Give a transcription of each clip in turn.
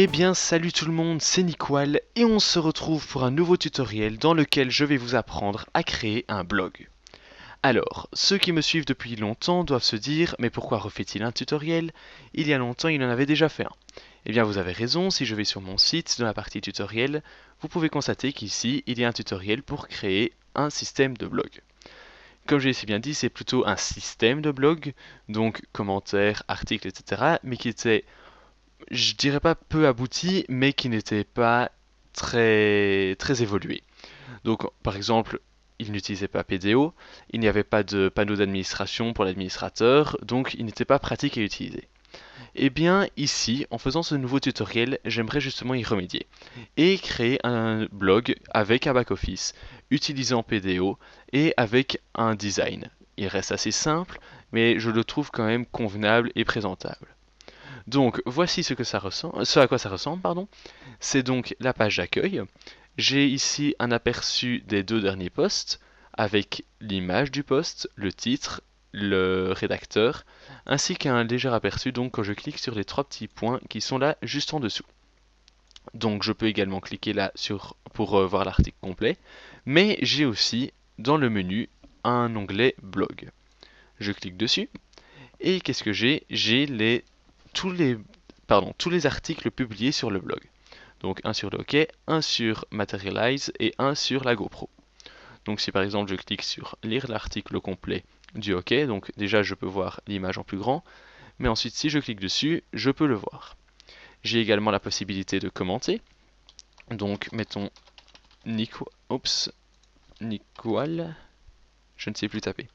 Eh bien salut tout le monde, c'est Nikwal et on se retrouve pour un nouveau tutoriel dans lequel je vais vous apprendre à créer un blog. Alors, ceux qui me suivent depuis longtemps doivent se dire mais pourquoi refait-il un tutoriel? Il y a longtemps il en avait déjà fait un. Eh bien vous avez raison, si je vais sur mon site dans la partie tutoriel, vous pouvez constater qu'ici il y a un tutoriel pour créer un système de blog. Comme j'ai si bien dit, c'est plutôt un système de blog, donc commentaires, articles, etc. mais qui était, je dirais pas peu abouti, mais qui n'était pas très évolué. Donc, par exemple, il n'utilisait pas PDO, il n'y avait pas de panneau d'administration pour l'administrateur, donc il n'était pas pratique à utiliser. Et bien ici, en faisant ce nouveau tutoriel, j'aimerais justement y remédier et créer un blog avec un back-office, utilisant PDO et avec un design. Il reste assez simple, mais je le trouve quand même convenable et présentable. Donc voici ce à quoi ça ressemble, pardon. C'est donc la page d'accueil. J'ai ici un aperçu des deux derniers posts avec l'image du post, le titre, le rédacteur, ainsi qu'un léger aperçu donc quand je clique sur les trois petits points qui sont là juste en dessous. Donc je peux également cliquer là pour voir l'article complet, mais j'ai aussi dans le menu un onglet blog. Je clique dessus et qu'est-ce que j'ai? J'ai tous les, tous les articles publiés sur le blog. Donc un sur le hockey, un sur Materialize et un sur la GoPro. Donc si par exemple je clique sur lire l'article complet du hockey, donc déjà je peux voir l'image en plus grand, mais ensuite si je clique dessus, je peux le voir. J'ai également la possibilité de commenter. Donc mettons Nikwal, je ne sais plus taper,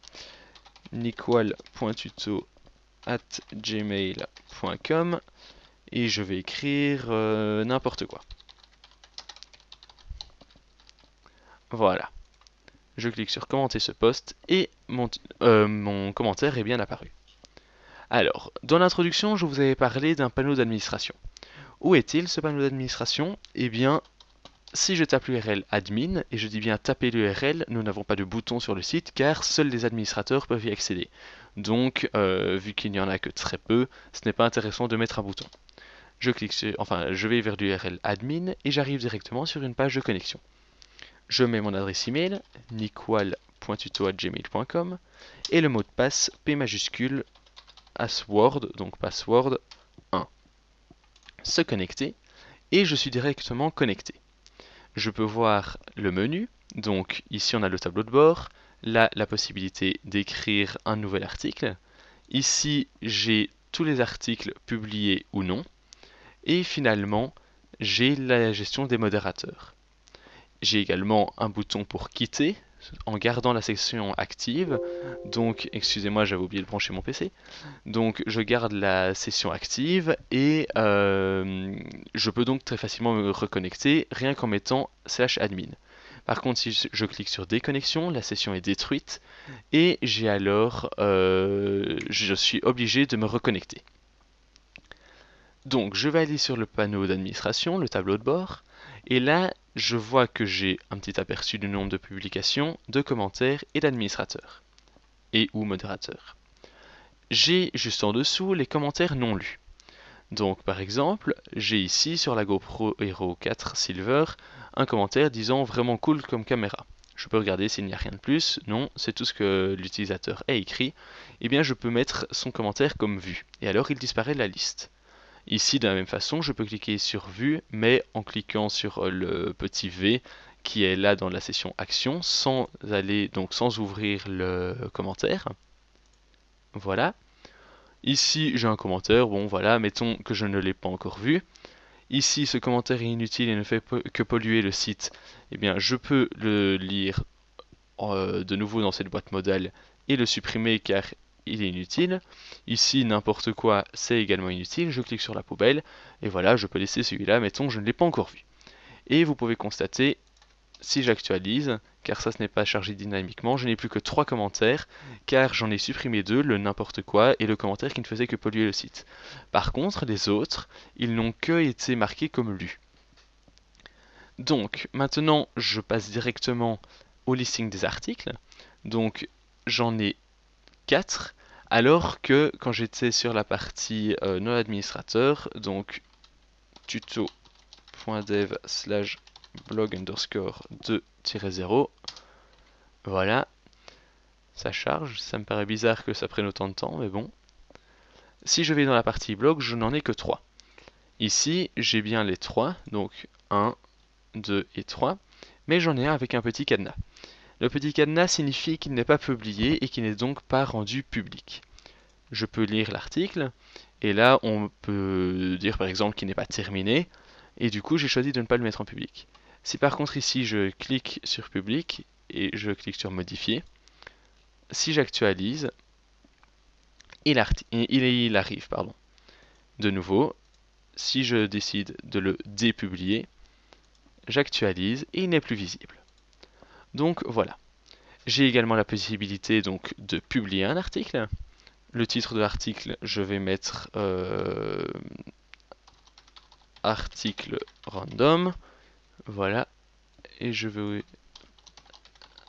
nikwal.tuto@gmail.com et je vais écrire n'importe quoi. Voilà. Je clique sur commenter ce post et mon commentaire est bien apparu. Alors, dans l'introduction, je vous avais parlé d'un panneau d'administration. Où est-il ce panneau d'administration? Eh bien, si je tape l'URL admin, et je dis bien taper l'URL, nous n'avons pas de bouton sur le site car seuls les administrateurs peuvent y accéder. Donc, vu qu'il n'y en a que très peu, ce n'est pas intéressant de mettre un bouton. Je vais vers l'URL admin et j'arrive directement sur une page de connexion. Je mets mon adresse email, nikwal.tuto@gmail.com et le mot de passe P majuscule password, donc password 1. Se connecter et je suis directement connecté. Je peux voir le menu, donc ici on a le tableau de bord, là la possibilité d'écrire un nouvel article, ici j'ai tous les articles publiés ou non, et finalement j'ai la gestion des modérateurs. J'ai également un bouton pour quitter en gardant la section active. Donc, excusez-moi, j'avais oublié de brancher mon PC. Donc, je garde la session active et je peux donc très facilement me reconnecter rien qu'en mettant /admin. Par contre, si je clique sur déconnexion, la session est détruite et je suis obligé de me reconnecter. Donc, je vais aller sur le panneau d'administration, le tableau de bord, et là, je vois que j'ai un petit aperçu du nombre de publications, de commentaires et d'administrateurs, et ou modérateurs. J'ai juste en dessous les commentaires non lus. Donc, par exemple, j'ai ici sur la GoPro Hero 4 Silver un commentaire disant vraiment cool comme caméra. Je peux regarder s'il n'y a rien de plus. Non, c'est tout ce que l'utilisateur a écrit. Eh bien, je peux mettre son commentaire comme vu, et alors il disparaît de la liste. Ici, de la même façon, je peux cliquer sur Vue, mais en cliquant sur le petit V qui est là dans la session Action, sans ouvrir le commentaire. Voilà. Ici, j'ai un commentaire. Bon, voilà, mettons que je ne l'ai pas encore vu. Ici, ce commentaire est inutile et ne fait que polluer le site. Eh bien, je peux le lire de nouveau dans cette boîte modale et le supprimer car il est inutile. Ici, n'importe quoi, c'est également inutile. Je clique sur la poubelle et voilà, je peux laisser celui-là. Mettons, je ne l'ai pas encore vu. Et vous pouvez constater, si j'actualise, car ça ce n'est pas chargé dynamiquement, je n'ai plus que 3 commentaires, car j'en ai supprimé 2, le n'importe quoi et le commentaire qui ne faisait que polluer le site. Par contre, les autres, ils n'ont que été marqués comme lus. Donc, maintenant, je passe directement au listing des articles. Donc, j'en ai 4, alors que quand j'étais sur la partie non administrateur, donc tuto.dev/blog_2-0. Voilà, ça charge, ça me paraît bizarre que ça prenne autant de temps, mais bon. Si je vais dans la partie blog, je n'en ai que 3. Ici, j'ai bien les 3, donc 1, 2 et 3, mais j'en ai un avec un petit cadenas. Le petit cadenas signifie qu'il n'est pas publié et qu'il n'est donc pas rendu public. Je peux lire l'article, et là on peut dire par exemple qu'il n'est pas terminé, et du coup j'ai choisi de ne pas le mettre en public. Si par contre ici je clique sur public, et je clique sur modifier, si j'actualise, il arrive. De nouveau, si je décide de le dépublier, j'actualise et il n'est plus visible. Donc voilà. J'ai également la possibilité donc de publier un article. Le titre de l'article, je vais mettre article random. Voilà. Et je vais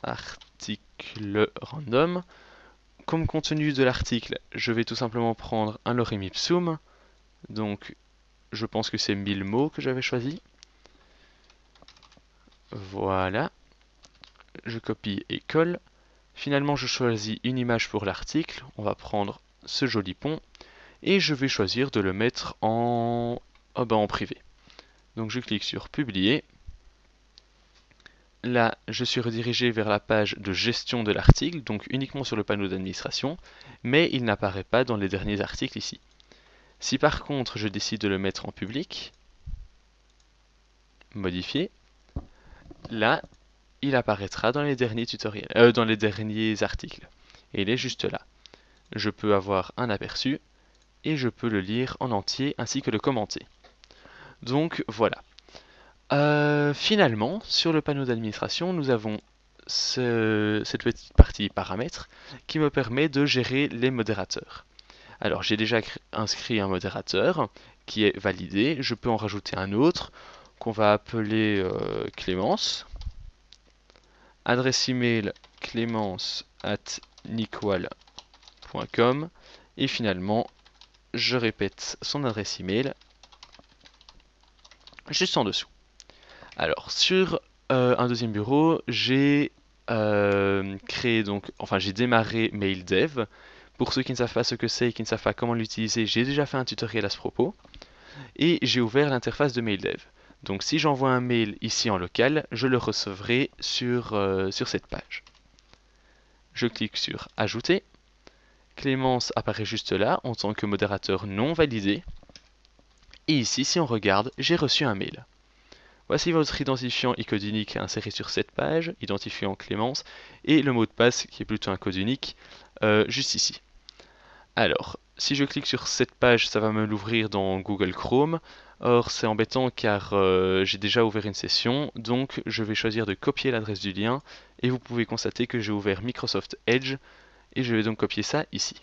article random. Comme contenu de l'article, je vais tout simplement prendre un lorem ipsum. Donc je pense que c'est 1000 mots que j'avais choisi. Voilà. Je copie et colle. Finalement, je choisis une image pour l'article. On va prendre ce joli pont. Et je vais choisir de le mettre en privé. Donc je clique sur publier. Là, je suis redirigé vers la page de gestion de l'article, donc uniquement sur le panneau d'administration, mais il n'apparaît pas dans les derniers articles ici. Si par contre je décide de le mettre en public, modifier, là, il apparaîtra dans les derniers tutoriels, dans les derniers articles. Et il est juste là. Je peux avoir un aperçu et je peux le lire en entier ainsi que le commenter. Donc voilà. Finalement, sur le panneau d'administration, nous avons cette petite partie paramètres qui me permet de gérer les modérateurs. Alors j'ai déjà inscrit un modérateur qui est validé, je peux en rajouter un autre qu'on va appeler Clémence. Adresse email clémence@nickwal.com et finalement je répète son adresse email juste en dessous. Alors sur un deuxième bureau, j'ai j'ai démarré MailDev. Pour ceux qui ne savent pas ce que c'est et qui ne savent pas comment l'utiliser, j'ai déjà fait un tutoriel à ce propos. Et j'ai ouvert l'interface de MailDev. Donc si j'envoie un mail ici en local, je le recevrai sur cette page. Je clique sur Ajouter. Clémence apparaît juste là en tant que modérateur non validé. Et ici, si on regarde, j'ai reçu un mail. Voici votre identifiant et code unique inséré sur cette page, identifiant Clémence, et le mot de passe qui est plutôt un code unique, juste ici. Alors, si je clique sur cette page, ça va me l'ouvrir dans Google Chrome. Or, c'est embêtant car j'ai déjà ouvert une session, donc je vais choisir de copier l'adresse du lien, et vous pouvez constater que j'ai ouvert Microsoft Edge, et je vais donc copier ça ici.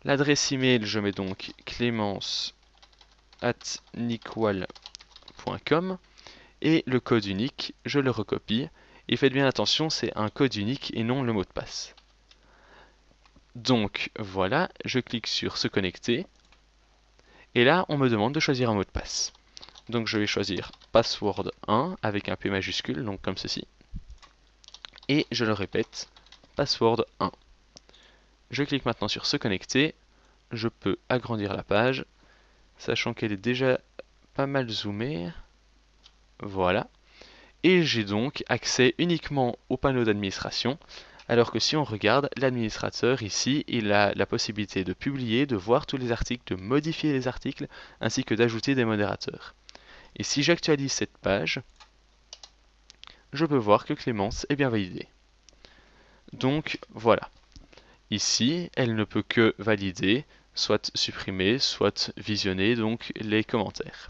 L'adresse email, je mets donc clémence@nickwal.com. Et le code unique, je le recopie. Et faites bien attention, c'est un code unique et non le mot de passe. Donc voilà, je clique sur se connecter. Et là, on me demande de choisir un mot de passe. Donc je vais choisir password 1 avec un P majuscule, donc comme ceci. Et je le répète, password 1. Je clique maintenant sur se connecter. Je peux agrandir la page, sachant qu'elle est déjà pas mal zoomée. Voilà. Et j'ai donc accès uniquement au panneau d'administration, alors que si on regarde, l'administrateur ici, il a la possibilité de publier, de voir tous les articles, de modifier les articles, ainsi que d'ajouter des modérateurs. Et si j'actualise cette page, je peux voir que Clémence est bien validée. Donc voilà. Ici, elle ne peut que valider, soit supprimer, soit visionner donc les commentaires.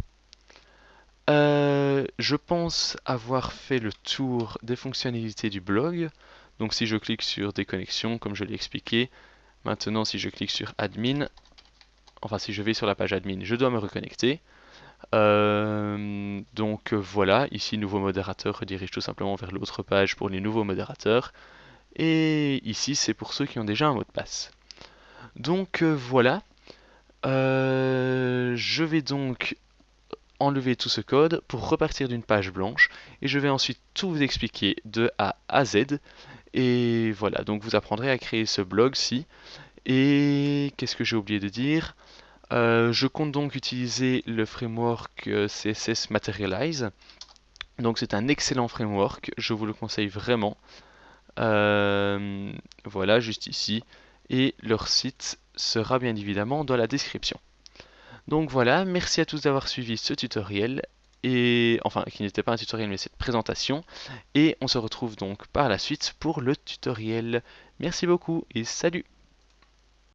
Je pense avoir fait le tour des fonctionnalités du blog. Donc si je clique sur déconnexion, comme je l'ai expliqué, maintenant si je clique sur admin, enfin si je vais sur la page admin, je dois me reconnecter. Donc voilà, ici nouveau modérateur redirige tout simplement vers l'autre page pour les nouveaux modérateurs. Et ici c'est pour ceux qui ont déjà un mot de passe. Donc voilà. Je vais donc enlever tout ce code pour repartir d'une page blanche et je vais ensuite tout vous expliquer de A à Z. Et voilà, donc vous apprendrez à créer ce blog-ci. Et qu'est-ce que j'ai oublié de dire? Je compte donc utiliser le framework CSS Materialize. Donc c'est un excellent framework, je vous le conseille vraiment. Voilà, juste ici. Et leur site sera bien évidemment dans la description. Donc voilà, merci à tous d'avoir suivi ce tutoriel. Et enfin, qui n'était pas un tutoriel mais cette présentation. Et on se retrouve donc par la suite pour le tutoriel. Merci beaucoup et salut!